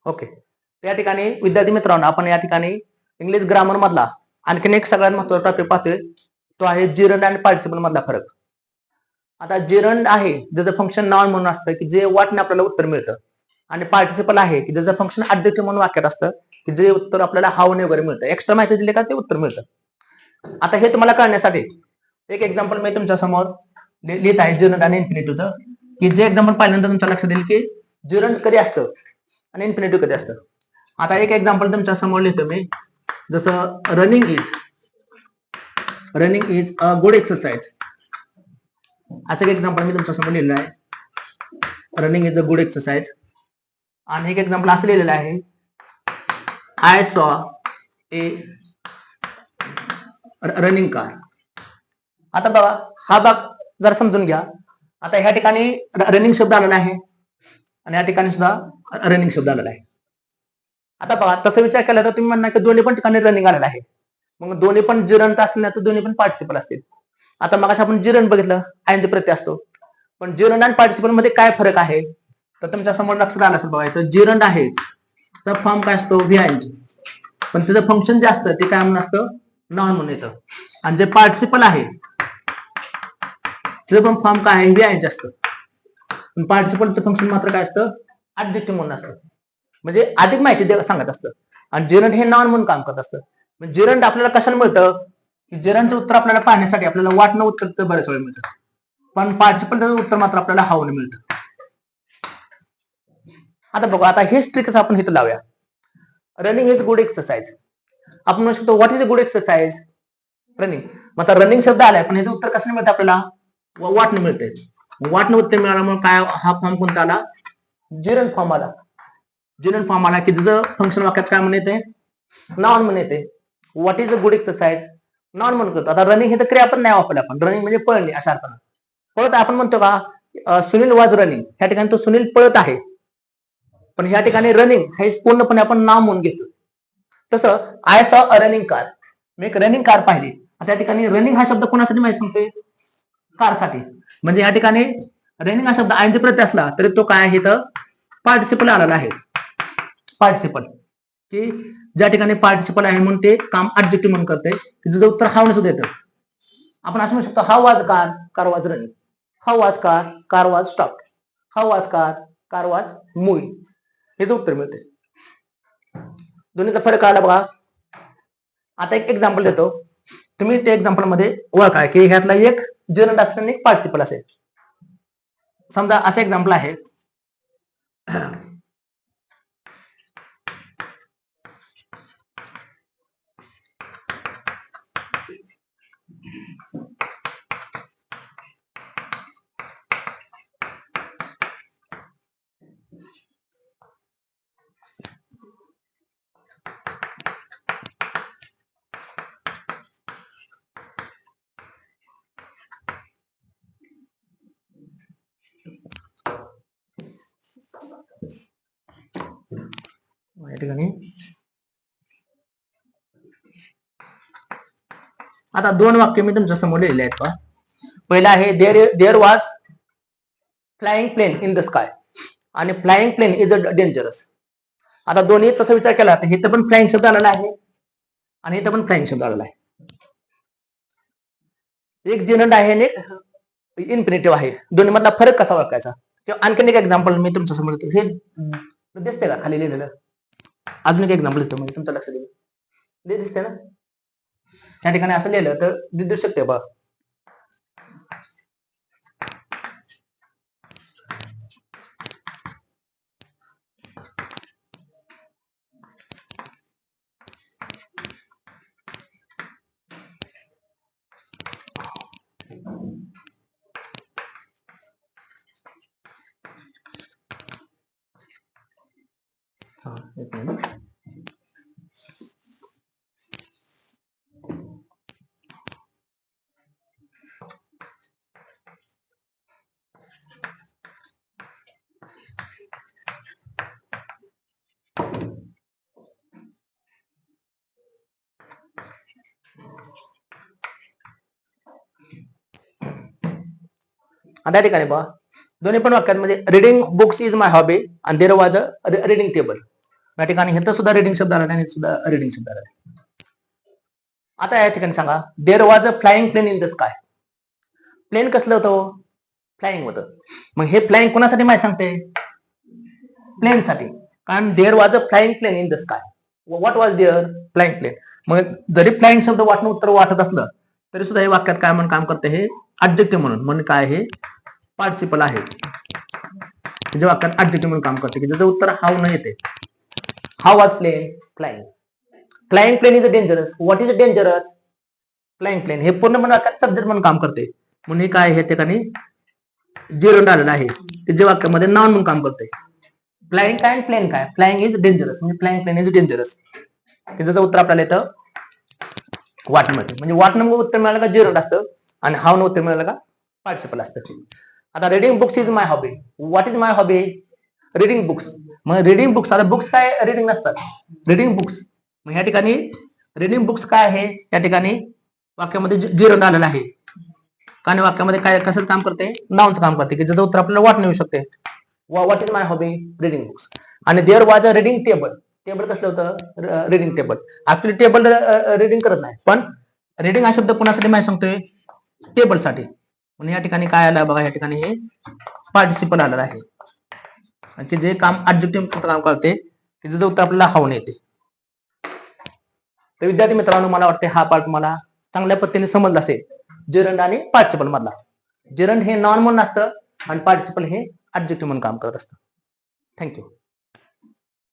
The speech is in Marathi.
ओके. या ठिकाणी विद्यार्थी मित्रांनो, आपण या ठिकाणी इंग्लिश ग्रामर मधला आणखीन एक सगळ्यात महत्त्वाचा टॉपिक पाहतोय. तो आहे जिरंड आणि पार्टिसिपल मधला फरक. आता जिरंड आहे ज्याचं फंक्शन नाउन म्हणून असतं की जे वाटणे आपल्याला उत्तर मिळतं, आणि पार्टिसिपल आहे की ज्याचं फंक्शन ऍडजेक्टिव्ह म्हणून वाक्यात असतं की जे उत्तर आपल्याला हावने वगैरे मिळतं, एक्स्ट्रा माहिती दिली का ते उत्तर मिळतं. आता हे तुम्हाला कळण्यासाठी एक एक्झाम्पल मी तुमच्या समोर लिहित आहे जिरंड आणि इन्फिनिटिव्हचं, की जे एक्झाम्पल पाहिल्यानंतर तुमच्या लक्षात येईल की जिरंड कधी असतं आणि इन्फिनिटिव्ह कधी असतं. आता एक एक्झाम्पल तुमच्या समोर लिहितो मी, जसं running is a good exercise. असं एक एक्झाम्पल मी तुमच्या समोर लिहिलेलं आहे, running is a good exercise. आणि एक एक्झाम्पल असं लिहिलेलं आहे, I saw a running car. आता बघा हा भाग जरा समजून घ्या. आता ह्या ठिकाणी रनिंग शब्द आलेला आहे आणि या ठिकाणी सुद्धा रनिंग शब्द आलेला आहे. आता बघा तसा विचार केला तर तुम्ही म्हणणार की दोन्ही पण ठिकाणी रनिंग आलेलं आहे, मग दोन्ही पण जिरंड असतील ना तर दोन्ही पण पार्टिसिपल असतील. आता मग आपण जिरंड बघितलं, आयएनजी प्रत्यय असतो, पण जिरंड आणि पार्टिसिपल मध्ये काय फरक आहे तर तुमच्या समोर लक्षात आलं असेल बघा. तर जिरंड आहे तर फॉर्म काय असतो व्हीआयएनजी, पण त्याचं फंक्शन जे असतं ते काय म्हणून असतं नाउन म्हणून येतं. आणि जे पार्टिसिपल आहे त्याचं पण फॉर्म काय आहे व्हीआयएनजी असतं, पण पार्टिसिपलचं फंक्शन मात्र काय असतं ऍडजेक्टिव्ह म्हणून असतं, म्हणजे अधिक माहिती सांगत असतं. आणि जिरंड हे नाउन म्हणून काम करत असतं. जिरंड आपल्याला कशाला मिळतं की जिरंडचं उत्तर आपल्याला पाहण्यासाठी आपल्याला वाटणं उत्तर बऱ्याच वेळ मिळतं, पण पार्टिसिपलचं उत्तर मात्र आपल्याला हावने मिळतं. आता बघू, आता हेच ट्रिक्स आपण इथं लावूया. Running is good exercise. आपण म्हणू शकतो what is a good exercise running. मग आता रनिंग शब्द आलाय पण याचं उत्तर कशाने मिळतं आपल्याला वाटणं मिळतंय. वाटणं उत्तर मिळाल्यामुळे काय हा फॉर्म कोणता आला जिरंड फॉर्म आला. जिरंड फॉर्म आला की जसं फंक्शन वाक्यात काय म्हणून येते नाउन म्हणून येते. What is a good exercise noun म्हणून करतो. आता रनिंग हे तर क्रिया पण नाही वापरले आपण, रनिंग म्हणजे पळणे अशा अर्थानं. पळत आपण म्हणतो का सुनील वाज रनिंग, ह्या ठिकाणी तो सुनील पळत आहे, पण ह्या ठिकाणी रनिंग हे पूर्णपणे आपण नाम म्हणून घेतो. तसं I saw a running car, मी एक रनिंग कार पाहिली. त्या ठिकाणी रनिंग हा शब्द कोणासाठी माहिती सांगतोय कारसाठी. म्हणजे या ठिकाणी रनिंग हा शब्द आयएनजी प्रत्यय असला तरी तो काय आहे तर पार्टिसिपल आलेला आहे. पार्टिसिपल की ज्या ठिकाणी पार्टिसिपल आहे म्हणून ते काम ऍडजेक्टिव्ह म्हणून करते, तिचं उत्तर हाव सुद्धा येतं. आपण असं म्हणू शकतो हाऊ वाज कार, कार वाज रनिंग. हाऊ वाज कार वाज स्टॉप. हाऊ वाज कार वाज मूव्हिंग. हेच उत्तर मिळते. दोन्हीचा फरक आला बघा. आता एक एक्झाम्पल देतो, तुम्ही त्या एक्झाम्पल मध्ये ओळखा की ह्यातला एक जिरंड असेल आणि एक पार्टिसिपल असेल. समजा असं एक्झाम्पल आहे, या ठिकाणी आता दोन वाक्य मी तुमच्या समोर लिहिले आहेत पहा. पहिला आहे there was flying plane in the sky, आणि flying plane is a dangerous. आता दोन्ही तसा विचार केला तर इथं पण फ्लाइंग शब्द आलेला आहे आणि इथं पण फ्लाइंग शब्द आलेला आहे. एक जिरंड आहे आणि एक इन्फिनिटिव्ह आहे. दोन्ही मधला फरक कसा ओळखायचा किंवा आणखीन एक एक्झाम्पल मी तुमच्या समोर देतो. हे दिसते का खाली लिहिलेलं? अजून एक एक्झाम्पल देतो म्हणजे तुमचं लक्ष देईल. दिसते ना त्या ठिकाणी असं लिहिलं तर दिसू शकते बघ. त्या ठिकाणी बघा दोन्ही पण वाक्यांमध्ये reading books is my hobby आणि there was a reading table. या ठिकाणी हे तर सुद्धा रिडिंग शब्द आला आणि सुद्धा रिडिंग शब्द आला. आता या ठिकाणी सांगा, there was a flying plane in the sky. Plane कसलं होतं? फ्लाइंग होतं. मग हे फ्लाइंग कोणासाठी माहिती सांगते? प्लेन साठी. कारण there was a flying plane in the sky. What was there? Flying plane. मग जरी फ्लाइंग शब्द वाटणं उत्तर वाटत असलं तरी सुद्धा हे वाक्यात काय म्हणून काम करते? हे ऑब्जेक्टिव्ह म्हणून. म्हणजे काय? हे पार्टिसिपल आहे. जे वाक्यात ऑब्जेक्टिव्ह म्हणून काम करते, की ज्याचं उत्तर हाव न येते. How was plane? Flying. Flying plane is dangerous. What is dangerous? Flying plane. हे पूर्णपणे वाक्यात सब्जेक्ट म्हणून काम करते. म्हणून हे काय? हे ठिकाणी जिरंड आलेलं आहे, की जे वाक्यामध्ये नाउन म्हणून काम करते. फ्लाइंग काय? प्लेन काय? Flying is dangerous. म्हणजे फ्लाइंग प्लेन इज डेंजरस. त्याचं उत्तर आपल्याला येतं वाट मिळते. म्हणजे वाट नंबर उत्तर मिळालं का जिरंड असतं आणि हाव न उत्तर मिळालं का पार्टिसिपल असतं. आता reading books is my hobby. What is my hobby? Reading books. मग रिडिंग बुक्स, आता बुक्स काय रिडिंग नसतात, रिडिंग बुक्स. मग ह्या ठिकाणी रिडिंग बुक्स काय आहे? या ठिकाणी वाक्यामध्ये जिरंड आलेलं आहे. कारण वाक्यामध्ये काय कसं काम करते? नाउनचं काम करते, की ज्याचं उत्तर आपल्याला वाट येऊ शकते. What is my hobby? Reading books. आणि there was a reading table. Table कसलं होतं? Reading table. Actually table reading करत नाही, पण रिडिंग हा शब्द कोणासाठी माहिती सांगतोय? टेबल साठी. म्हणून या ठिकाणी काय आलं बघा, या ठिकाणी हे पार्टिसिपल आलेलं आहे, की जे काम ऑब्जेक्टिव्ह काम करते, की ज्याचं उत्तर आपल्याला हाऊन येते. तर विद्यार्थी मित्रांनो, मला वाटते हा पार्ट मला चांगल्या पद्धतीने समजला असेल. जिरंड आणि पार्टिसिपल मधला. जिरंड हे नॉन म्हणून असतं आणि पार्टिसिपल हे ऑब्जेक्टिव्ह म्हणून काम करत असतं. थँक्यू.